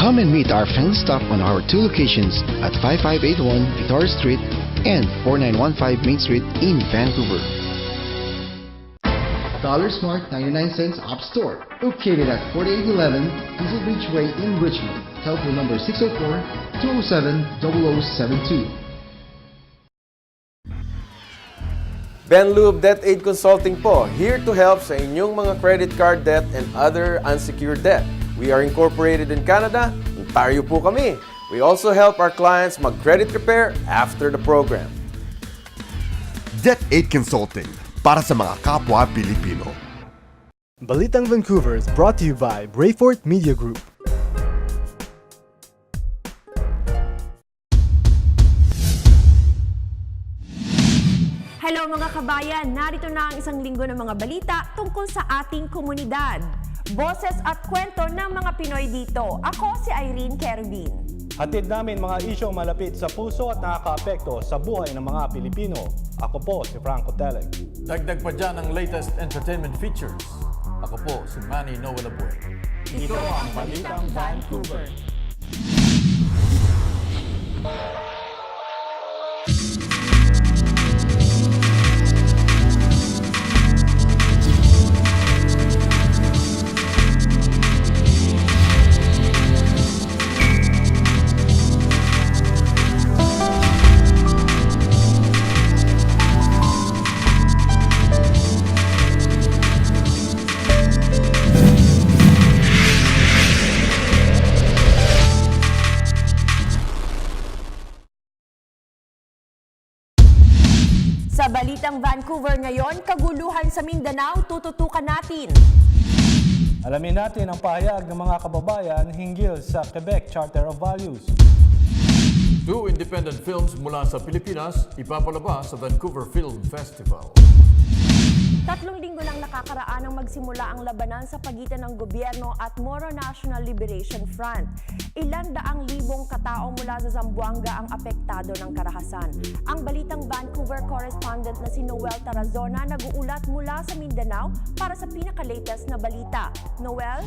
Come and meet our friendly staff on our two locations at 5581 Victoria Street and 4915 Main Street in Vancouver. Dollar Smart 99 cents App Store, located at 4811 Diesel Beach Way in Richmond. Telephone number 604-207-0072. Ben Lube Debt Aid Consulting po, here to help sa inyong mga credit card debt and other unsecured debt. We are incorporated in Canada, Ontario po kami. We also help our clients mag-credit repair after the program. Debt Aid Consulting, para sa mga kapwa Pilipino. Balitang Vancouver is brought to you by Brayfort Media Group. Hello mga kabayan! Narito na ang isang linggo ng mga balita tungkol sa ating komunidad. Boses at kwento ng mga Pinoy dito. Ako si Irene Kerubin. Hatid namin mga isyong malapit sa puso at nakakaapekto sa buhay ng mga Pilipino. Ako po si Franco Teleg. Dagdag pa dyan ang latest entertainment features. Ako po si Manny Noel Abuel. Ito ang Balitang Vancouver. Sa Balitang Vancouver ngayon, kaguluhan sa Mindanao, tututukan natin. Alamin natin ang pahayag ng mga kababayan hinggil sa Quebec Charter of Values. 2 independent films mula sa Pilipinas ipapalabas sa Vancouver Film Festival. 3 linggo lang nakakaraan ang magsimula ang labanan sa pagitan ng gobyerno at Moro National Liberation Front. Ilan daang libong katao mula sa Zamboanga ang apektado ng karahasan. Ang Balitang Vancouver correspondent na si Noel Tarazona nag-uulat mula sa Mindanao para sa pinaka-latest na balita. Noel?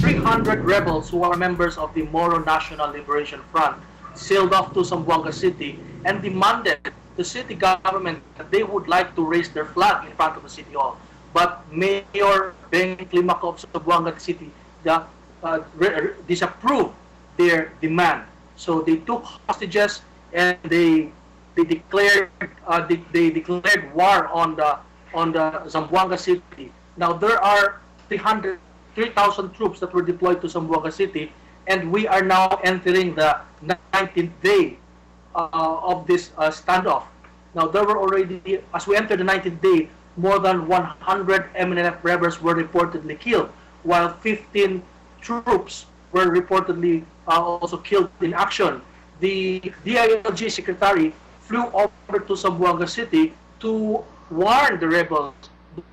300 rebels who are members of the Moro National Liberation Front sailed off to Zamboanga City and demanded the city government that they would like to raise their flag in front of the city hall. But Mayor Ben Climaco of Zamboanga City disapproved their demand. So they took hostages and they declared war on the Zamboanga City. Now there are 3,000 troops that were deployed to Zamboanga City, and we are now entering the 19th day of this standoff. Now, there were already, as we enter the 19th day, more than 100 MNF rebels were reportedly killed, while 15 troops were reportedly also killed in action. The DILG secretary flew over to Zamboanga City to warn the rebels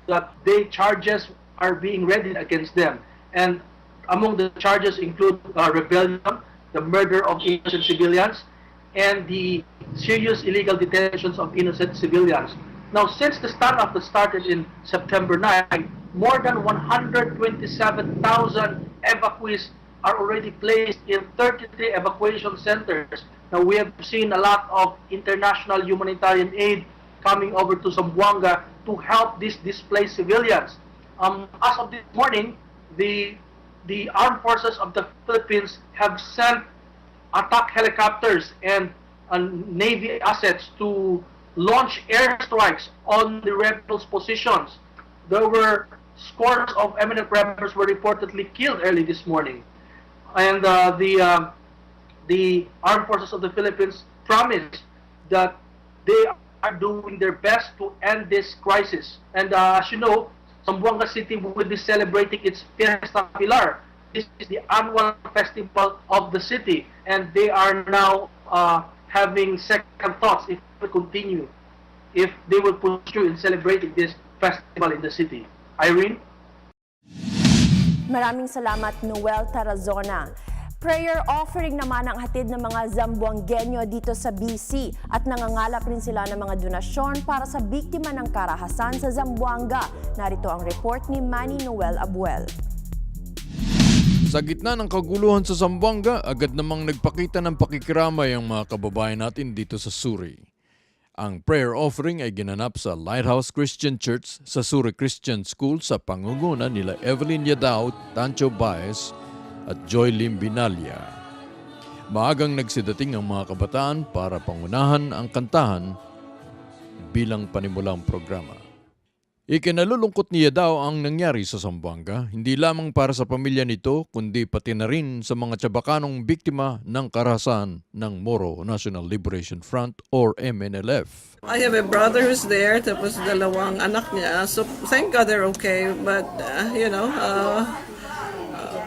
that charges are being readied against them. And among the charges include rebellion, the murder of innocent civilians, and the serious illegal detentions of innocent civilians. Now, since the standoff that started in September 9, more than 127,000 evacuees are already placed in 33 evacuation centers. Now, we have seen a lot of international humanitarian aid coming over to Zamboanga to help these displaced civilians. As of this morning, the armed forces of the Philippines have sent attack helicopters and Navy assets to launch airstrikes on the rebels' positions. There were scores of eminent rebels were reportedly killed early this morning, and the armed forces of the Philippines promised that they are doing their best to end this crisis. And as you know, Zamboanga City will be celebrating its Fiesta Pilar. This is the annual festival of the city, and they are now having second thoughts if we continue, if they will pursue in celebrating this festival in the city. Irene? Maraming salamat, Noel Tarazona. Prayer offering naman ang hatid ng mga Zamboangueño dito sa BC at nangangalap rin sila ng mga donasyon para sa biktima ng karahasan sa Zamboanga. Narito ang report ni Manny Noel Abuel. Sa gitna ng kaguluhan sa Zamboanga, agad namang nagpakita ng pakikiramay ang mga kababayan natin dito sa Suri. Ang prayer offering ay ginanap sa Lighthouse Christian Church sa Suri Christian School sa pangunguna nila Evelyn Yadao, Tancho Baez at Joy Lim Binalya. Maagang nagsidating ang mga kabataan para pangunahan ang kantahan bilang panimulang programa. Ikinalulungkot niya daw ang nangyari sa Zamboanga, hindi lamang para sa pamilya nito, kundi pati na rin sa mga Chabacanong biktima ng karahasan ng Moro National Liberation Front or MNLF. I have a brother who's there, tapos dalawang anak niya. So thank God they're okay, but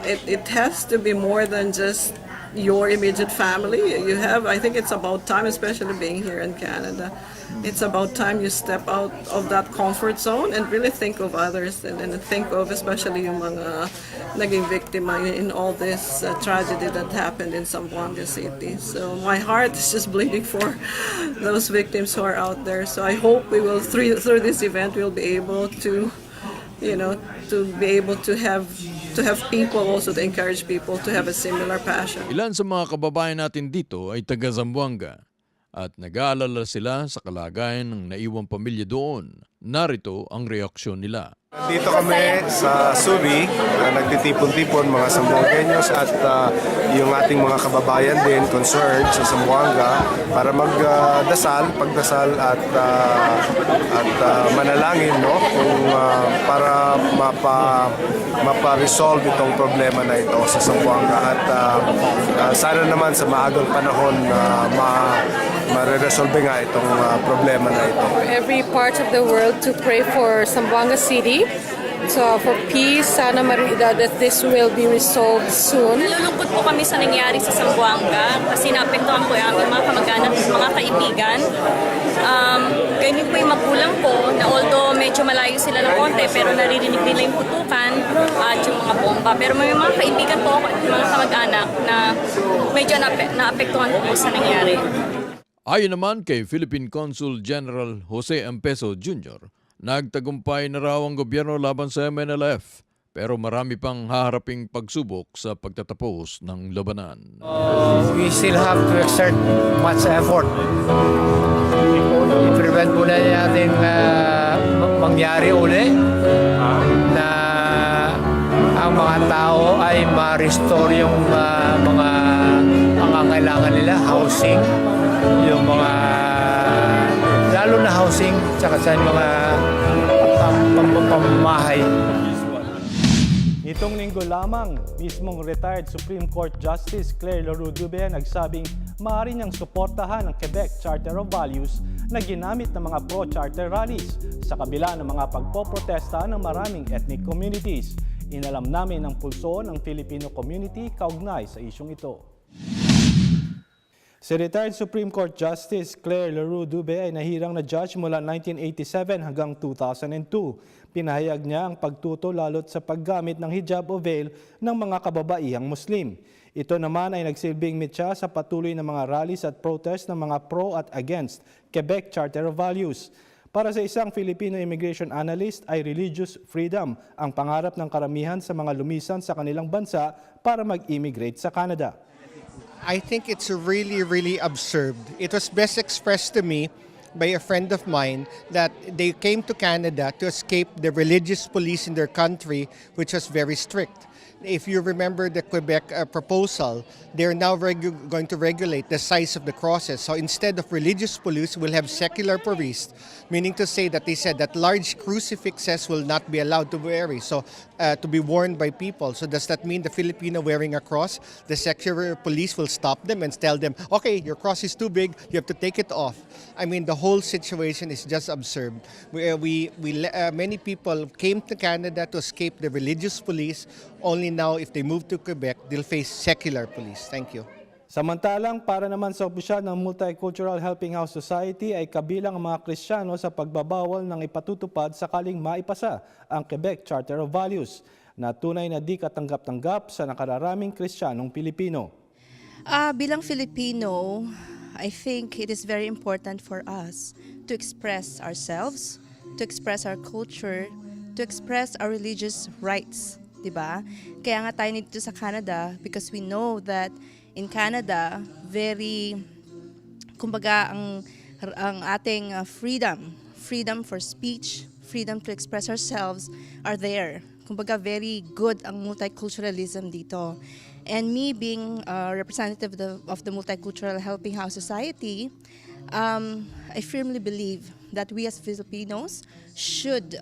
it has to be more than just your immediate family. I think it's about time, especially being here in Canada. It's about time you step out of that comfort zone and really think of others and think of especially yung mga naging biktima in all this tragedy that happened in Zamboanga City. So my heart is just bleeding for those victims who are out there. So I hope we will, through this event, we'll be able to have people also to encourage people to have a similar passion. Ilan sa mga kababayan natin dito ay taga Zamboanga at nag-aalala sila sa kalagayan ng naiwang pamilya doon. Narito ang reaksyon nila. Dito kami sa Suri, nagtitipon-tipon mga Zamboangueños at yung ating mga kababayan din concerned sa Zamboanga para pagdasal at manalangin, no, kung para mapa-resolve itong problema na ito sa Zamboanga at sana naman sa maagang panahon ma-resolve nga itong problema na ito. Every part of the world to pray for Zamboanga City. So for peace, sana that this will be resolved soon. Nalulungkot po kami sa nangyari sa Zamboanga kasi naapektuhan po yung aming mga kamag-anak at mga kaibigan. Ganyan po yung magulang ko na although medyo malayo sila ng konti pero naririnig nila yung putukan at yung mga bomba. Pero may mga kaibigan po at mga kamag-anak na medyo naapektuhan po sa nangyari. Ayon naman kay Philippine Consul General Jose Ampeso Jr., nagtagumpay na raw ang gobyerno laban sa MNLF, pero marami pang haharaping pagsubok sa pagtatapos ng labanan. We still have to exert much effort. I-prevent muna natin mangyari uli na ang mga tao ay ma-restore yung mga pangangailangan nila, housing, yung mga lalo na housing tsaka sa mga pamamahay. Nitong linggo lamang, mismong retired Supreme Court Justice Claire Leroux-Dubé nagsabing maaari niyang suportahan ang Quebec Charter of Values na ginamit ng mga pro-charter rallies sa kabila ng mga pagpoprotesta ng maraming ethnic communities. Inalam namin ang pulso ng Filipino community kaugnay sa isyong ito. Si retired Supreme Court Justice Claire Leroux-Dubé ay nahirang na judge mula 1987 hanggang 2002. Pinahayag niya ang pagtuto lalo't sa paggamit ng hijab o veil ng mga kababaihang Muslim. Ito naman ay nagsilbing mitya sa patuloy na mga rallies at protest ng mga pro at against Quebec Charter of Values. Para sa isang Filipino immigration analyst ay religious freedom ang pangarap ng karamihan sa mga lumisan sa kanilang bansa para mag-immigrate sa Canada. I think it's really, really absurd. It was best expressed to me by a friend of mine that they came to Canada to escape the religious police in their country, which was very strict. If you remember the Quebec proposal, they're now going to regulate the size of the crosses. So instead of religious police, we'll have secular police, meaning to say that they said that large crucifixes will not be allowed to to be worn by people. So does that mean the Filipino wearing a cross, the secular police will stop them and tell them, okay, your cross is too big, you have to take it off. I mean, the whole situation is just absurd. Many people came to Canada to escape the religious police. Only now, if they move to Quebec, they'll face secular police. Thank you. Samantalang, para naman sa opisyal ng Multicultural Helping House Society ay kabilang ang mga Kristiyano sa pagbabawal ng ipatutupad sakaling maipasa ang Quebec Charter of Values na tunay na di katanggap-tanggap sa nakararaming Kristiyanong Pilipino. Bilang Filipino, I think it is very important for us to express ourselves, to express our culture, to express our religious rights. 'Diba? Kaya nga tayo dito sa Canada because we know that in Canada, very, kumbaga, ang ating freedom for speech, freedom to express ourselves are there. Kumbaga, very good ang multiculturalism dito. And me being a representative of the Multicultural Helping House Society, I firmly believe that we as Filipinos should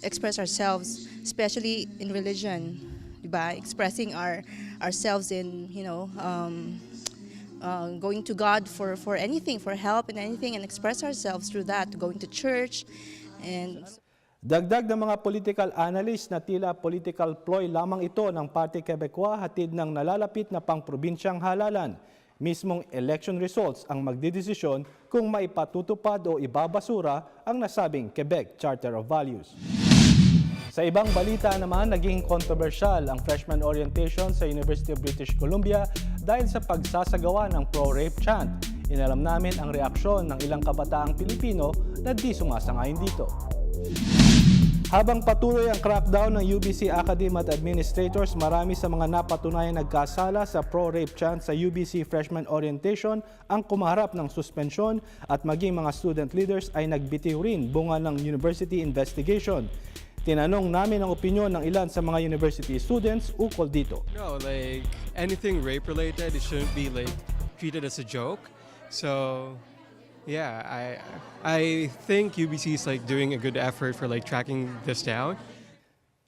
express ourselves, especially in religion, diba? Expressing ourselves in, going to God for anything, for help in anything, and express ourselves through that, going to church. And Dagdag ng mga political analyst na tila political ploy lamang ito ng Parti Quebecois hatid ng nalalapit na pang-probinsyang halalan. Mismong election results ang magdidesisyon kung maipatutupad o ibabasura ang nasabing Quebec Charter of Values. Sa ibang balita naman, naging kontrobersyal ang freshman orientation sa University of British Columbia dahil sa pagsasagawa ng pro-rape chant. Inalam namin ang reaksyon ng ilang kabataang Pilipino na di sumasang-ayon dito. Habang patuloy ang crackdown ng UBC Academe at administrators, marami sa mga napatunayan nagkasala sa pro-rape chant sa UBC freshman orientation ang kumaharap ng suspensyon at maging mga student leaders ay nagbitiw rin bunga ng university investigation. Tinanong namin ang opinyon ng ilan sa mga university students ukol dito. No, anything rape related, it shouldn't be treated as a joke. So yeah, I think UBC is doing a good effort for tracking this down.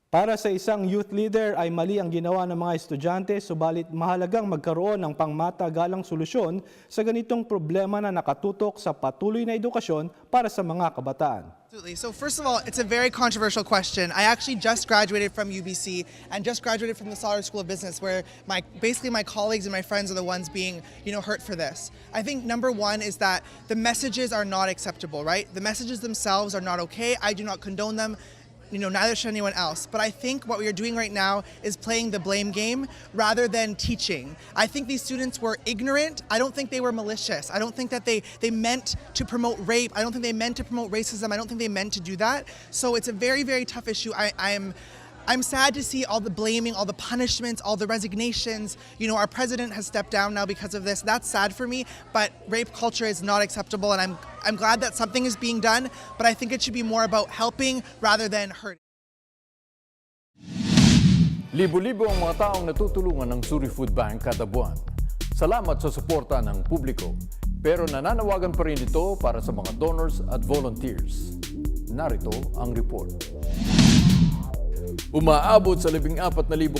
Para sa isang youth leader ay mali ang ginawa ng mga estudyante, subalit mahalagang magkaroon ng pangmatagalang solusyon sa ganitong problema na nakatutok sa patuloy na edukasyon para sa mga kabataan. Absolutely. So first of all, it's a very controversial question. I actually just graduated from UBC and just graduated from the Sauder School of Business, where basically my colleagues and my friends are the ones being, hurt for this. I think number one is that the messages are not acceptable, right? The messages themselves are not okay. I do not condone them. Neither should anyone else. But I think what we are doing right now is playing the blame game rather than teaching. I think these students were ignorant. I don't think they were malicious. I don't think that they meant to promote rape. I don't think they meant to promote racism. I don't think they meant to do that. So it's a very, very tough issue. I'm sad to see all the blaming, all the punishments, all the resignations. Our president has stepped down now because of this. That's sad for me, but rape culture is not acceptable, and I'm glad that something is being done, but I think it should be more about helping rather than hurting. Libo-libo ang mga taong natutulungan ng Suri Food Bank kada buwan. Salamat sa suporta ng publiko, pero nananawagan pa rin ito para sa mga donors at volunteers. Narito ang report. Umaabot sa 14,000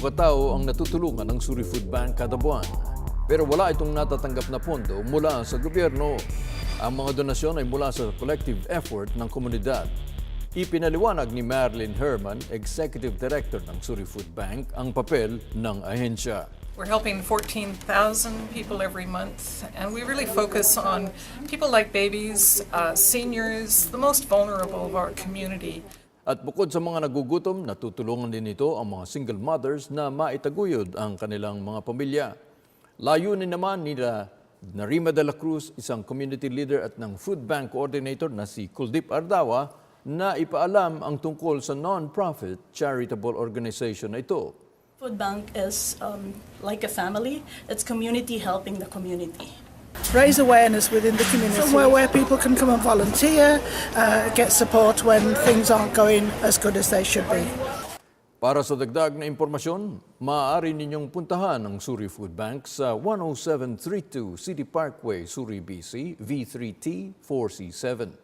katao ang natutulungan ng Suri Food Bank kada buwan. Pero wala itong natatanggap na pondo mula sa gobyerno. Ang mga donasyon ay mula sa collective effort ng komunidad. Ipinaliwanag ni Marilyn Herman, Executive Director ng Suri Food Bank, ang papel ng ahensya. We're helping 14,000 people every month, and we really focus on people like babies, seniors, the most vulnerable of our community. At bukod sa mga nagugutom, natutulungan din ito ang mga single mothers na maitaguyod ang kanilang mga pamilya. Layunin naman nila Narima de la Cruz, isang community leader at ng food bank coordinator na si Kuldip Ardawa, na ipaalam ang tungkol sa non-profit charitable organization na ito. Food bank is like a family. It's community helping the community. Raise awareness within the community. Somewhere where people can come and volunteer, get support when things aren't going as good as they should be. Para sa dagdag na impormasyon, maaari ninyong puntahan ang Suri Food Bank sa 10732 City Parkway, Suri, BC, V3T4C7.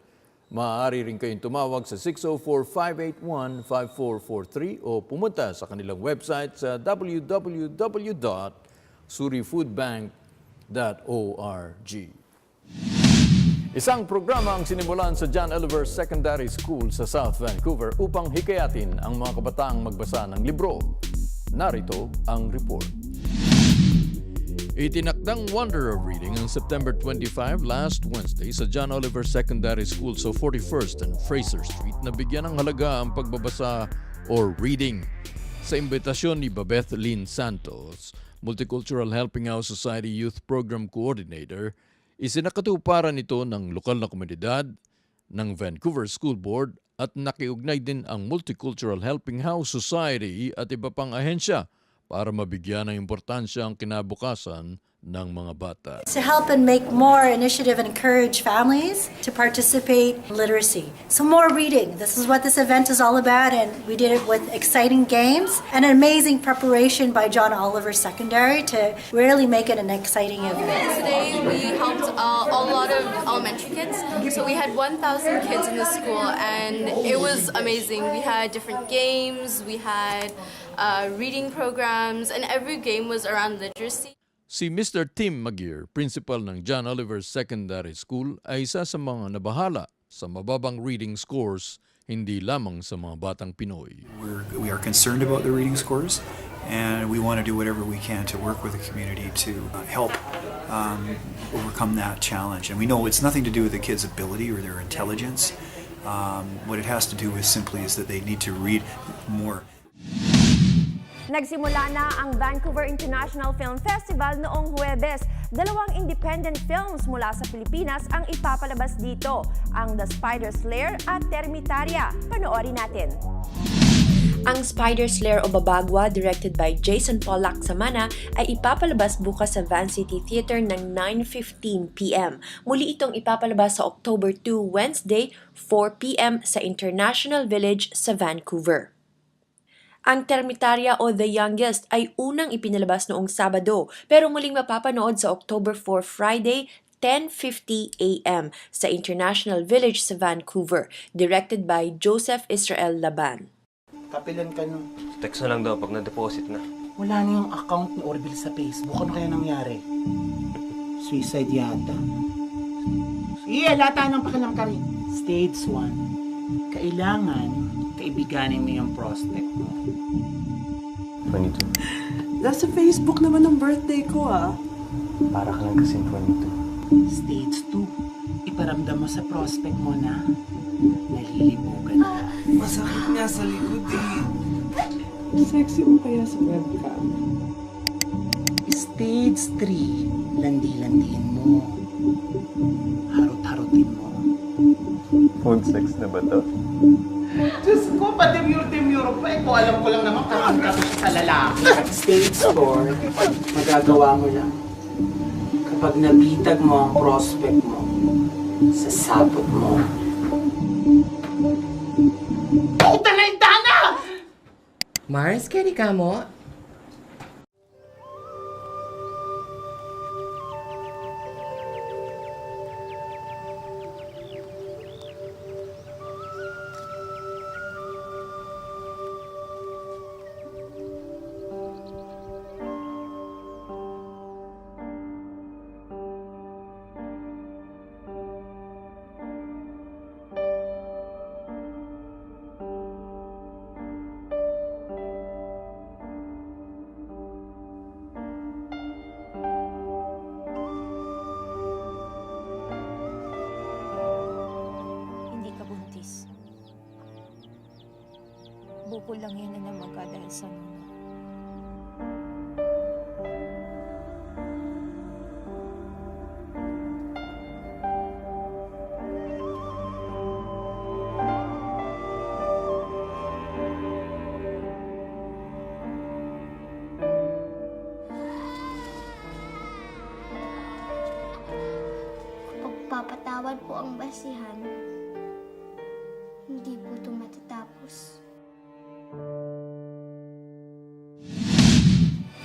Maaari rin kayong tumawag sa 604-581-5443 o pumunta sa kanilang website sa www.surifoodbank.org. Isang programa ang sinimulan sa John Oliver Secondary School sa South Vancouver upang hikayatin ang mga kabataang magbasa ng libro. Narito ang report. Itinakdang Wonder of Reading ang September 25 last Wednesday sa John Oliver Secondary School sa 41st and Fraser Street na bigyan ng halaga ang pagbabasa or reading. Sa imbitasyon ni Babeth Lynn Santos, Multicultural Helping House Society Youth Program Coordinator, isinakatuparan ito ng lokal na komunidad, ng Vancouver School Board At nakiugnay din ang Multicultural Helping House Society at iba pang ahensya para mabigyan ng importansya ang kinabukasan ng mga bata. To help and make more initiative and encourage families to participate in literacy. So more reading. This is what this event is all about, and we did it with exciting games and an amazing preparation by John Oliver Secondary to really make it an exciting event. Today we helped a lot of elementary kids. So we had 1,000 kids in the school and it was amazing. We had different games, we had reading programs, and every game was around literacy. Si Mr. Tim Magir, principal ng John Oliver Secondary School, ay isa sa mga nabahala sa mababang reading scores, hindi lamang sa mga batang Pinoy. We are concerned about the reading scores, and we want to do whatever we can to work with the community to help overcome that challenge. And we know it's nothing to do with the kids' ability or their intelligence. What it has to do with simply is that they need to read more. Nagsimula na ang Vancouver International Film Festival noong Huwebes. 2 independent films mula sa Pilipinas ang ipapalabas dito, ang The Spider's Lair at Termitaria. Panoorin natin. Ang Spider's Lair o Babagwa, directed by Jason Paul Lacsamana, ay ipapalabas bukas sa Van City Theatre ng 9:15 p.m. Muli itong ipapalabas sa October 2, Wednesday, 4 p.m. sa International Village sa Vancouver. Ang Termitaria o The Youngest ay unang ipinalabas noong Sabado, pero muling mapapanood sa October 4, Friday, 10:50 a.m. sa International Village sa Vancouver, directed by Joseph Israel Laban. Kapilan ka nun. Text na lang daw pag na-deposit na. Wala na yung account ni Orville sa Facebook. Ano kaya nangyari? Suicide yata. Lata ng pakilang ka rin. Stage 1. Kailangan kaibiganin mo yung prospect mo. 22. Nasa Facebook naman ang birthday ko Para ka lang kasing 22. Stage 2. Iparamdam mo sa prospect mo na nalilibugan ka. Masakit nga sa likod Sexy mo kaya sa webcam. Stage 3. Landi-landiin mo. Harot-harotin mo. Phone sex na ba to? Diyos ko, pa-demure-demure pa. Kung alam ko lang naman karang-karang siya sa lalaki. Stage 4, magagawa mo lang. Kapag nabitag mo ang prospect mo, sasabot mo. Puta na yung tana! Mars, kaya ka mo? Bukol lang yan na namaga dahil sa mama. Pagpapatawad po ang basihan, hindi po ito matatapos.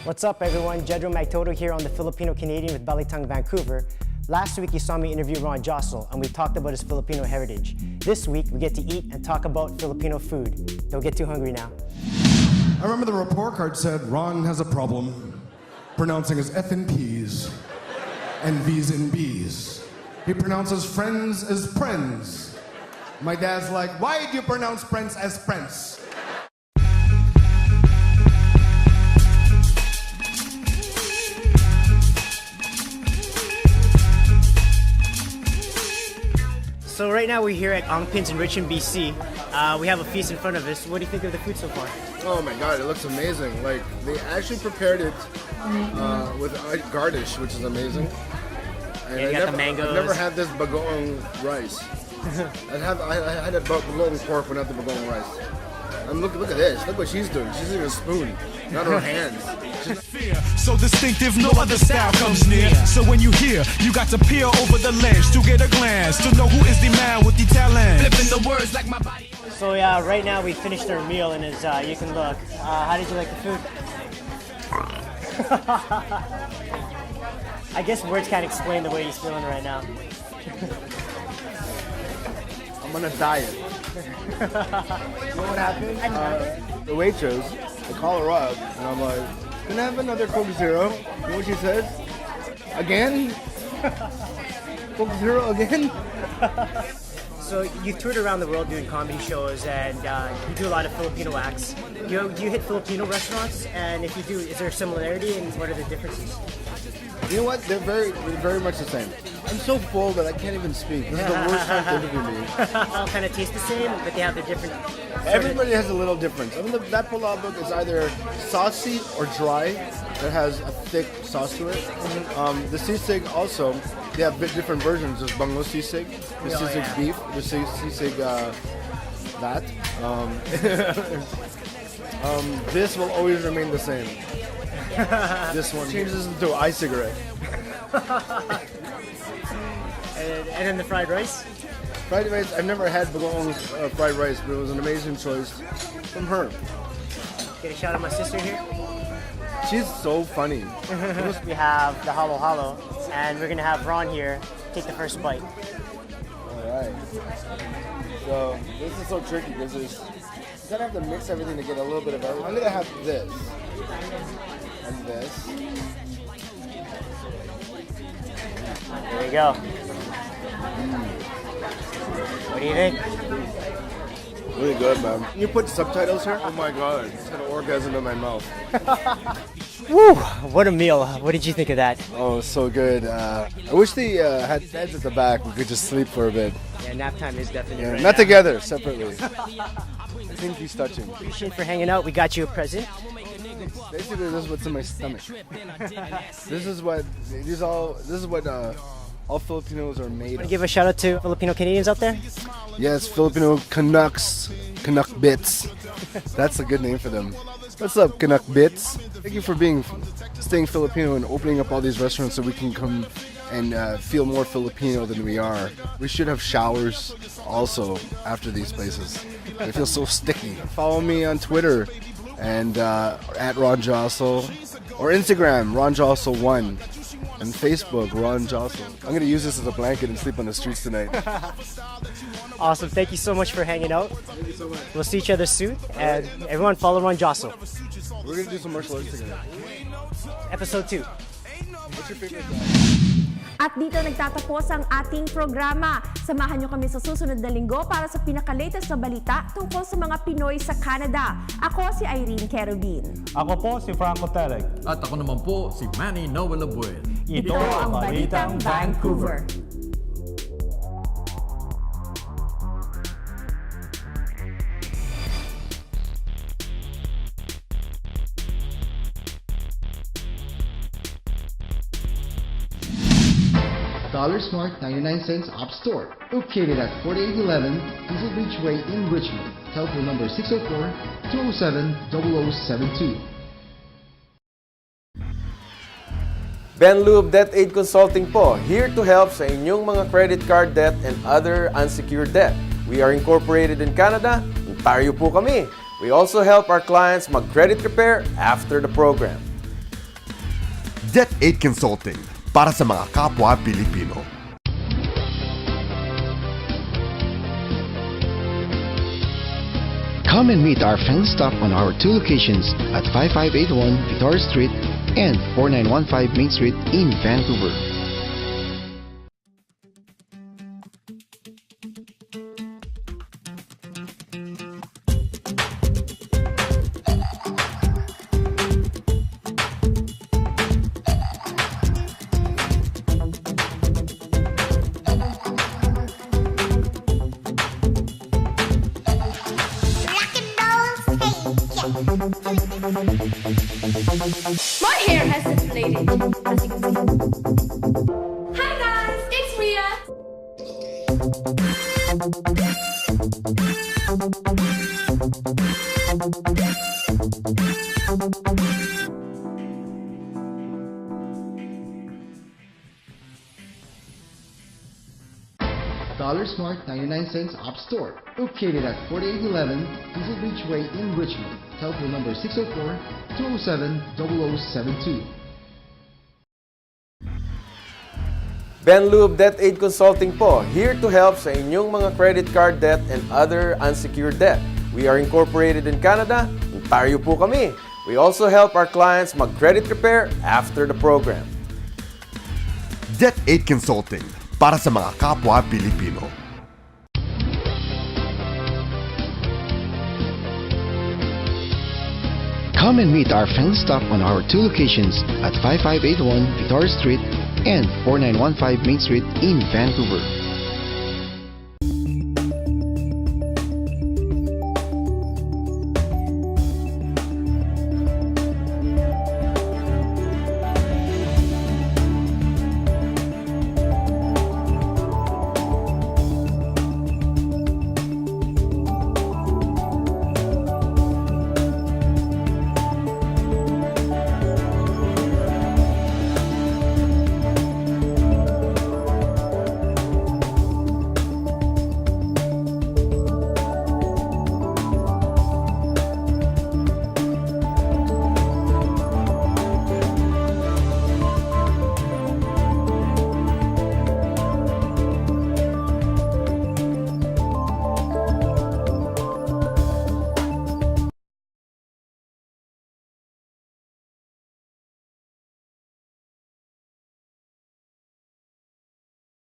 What's up everyone, Jedro Magtoto here on the Filipino-Canadian with BalitangVancouver. Last week you saw me interview Ron Jossel and we talked about his Filipino heritage. This week we get to eat and talk about Filipino food. Don't get too hungry now. I remember the report card said Ron has a problem pronouncing his F in P's and V's in B's. He pronounces friends as friends. My dad's like, why do you pronounce friends as friends? So right now we're here at Ongpin's in Richmond, BC. We have a feast in front of us. What do you think of the food so far? Oh my god, it looks amazing. Like, they actually prepared it with garnish, which is amazing. And Yeah, you got the mangoes. I've never had this bagoong rice. I had about bagong pork, but not the bagong rice. And look at this. Look what she's doing. She's using a spoon, not her hands. So distinctive, no other style comes near. So when you hear, you got to peer over the lens to get a glance to know who is the man with the talent. Flipping the words like my body. So yeah, right now we finished our meal, and as you can look, how did you like the food? I guess words can't explain the way he's feeling right now. I'm on a diet. You know what happened? The waitress, I call her up, and I'm like, "Can I have another Coke Zero?" You know what she says? Again? Coke Zero again? So you toured around the world doing comedy shows, and you do a lot of Filipino acts. Do you hit Filipino restaurants? And if you do, is there a similarity, and what are the differences? You know what? They're very much the same. I'm so full that I can't even speak. This is the worst time to interview me. All kind of taste the same, but they have the different... Everybody has a little difference. I mean, that palabok is either saucy or dry. That has a thick sauce to it. The sisig also, they have different versions. There's bango sisig, the sisig beef, the sisig that. This will always remain the same. This one changes into an cigarette. And then the fried rice? Fried rice, I've never had bagong fried rice, but it was an amazing choice from her. Get a shot of my sister here. She's so funny. We have the halo halo, and we're gonna have Ron here take the first bite. Alright. So, this is so tricky because you gotta have to mix everything to get a little bit of everything. I'm gonna have this. And this. There you go. What do you think? Really good, man. Can you put subtitles here? Oh my god, it's had an orgasm in my mouth. Woo! What a meal. What did you think of that? Oh, so good. I wish they had beds at the back. We could just sleep for a bit. Yeah, nap time is definitely right not now. together, separately. I think he's touching. Appreciate you for hanging out. We got you a present. Basically, this is what's in my stomach. This is what all Filipinos are made Want to of. give a shout out to Filipino Canadians out there? Yes, Filipino Canucks, Canuck Bits. That's a good name for them. What's up, Canuck Bits? Thank you for staying Filipino and opening up all these restaurants so we can come and feel more Filipino than we are. We should have showers also after these places. They feel so sticky. Follow me on Twitter and at Ron Jossel, or Instagram, Ron Jossel1, and Facebook, Ron Jossel. I'm gonna use this as a blanket and sleep on the streets tonight. Awesome. Thank you so much for hanging out. Thank you so much. We'll see each other soon. And everyone follow Ron Jossel. We're gonna do some martial arts together. Episode 2. What's your favorite At dito nagtatapos ang ating programa. Samahan nyo kami sa susunod na linggo para sa pinaka-latest na balita tungkol sa mga Pinoy sa Canada. Ako si Irene Kerubin. Ako po si Franco Terek. At ako naman po si Manny Noel Abuel. Ito ang Balitang Vancouver. Dollar Smart 99 cents App Store, located at 4811 Diesel Beach Way in Richmond. Telephone number 604-207-0072. Ben Lube Debt Aid Consulting po, here to help sa inyong mga credit card debt and other unsecured debt. We are incorporated in Canada, Ontario po kami. We also help our clients mag-credit repair after the program. Debt Aid Consulting, para sa mga kapwa Pilipino. Come and meet our friendly staff on our two locations at 5581 Victoria Street and 4915 Main Street in Vancouver. My hair has deflated, as you can see. Hi guys, it's Rhea. Dollar Smart 99 cents App Store, located at 4811 Diesel Beach Way in Richmond. Telephone number 604-207-0072. Benlube Debt Aid Consulting po, here to help sa inyong mga credit card debt and other unsecured debt. We are incorporated in Canada, Ontario po kami. We also help our clients mag-credit repair after the program. Debt Aid Consulting, para sa mga kapwa Pilipino. Come and meet our friendly staff on our two locations at 5581 Victoria Street and 4915 Main Street in Vancouver.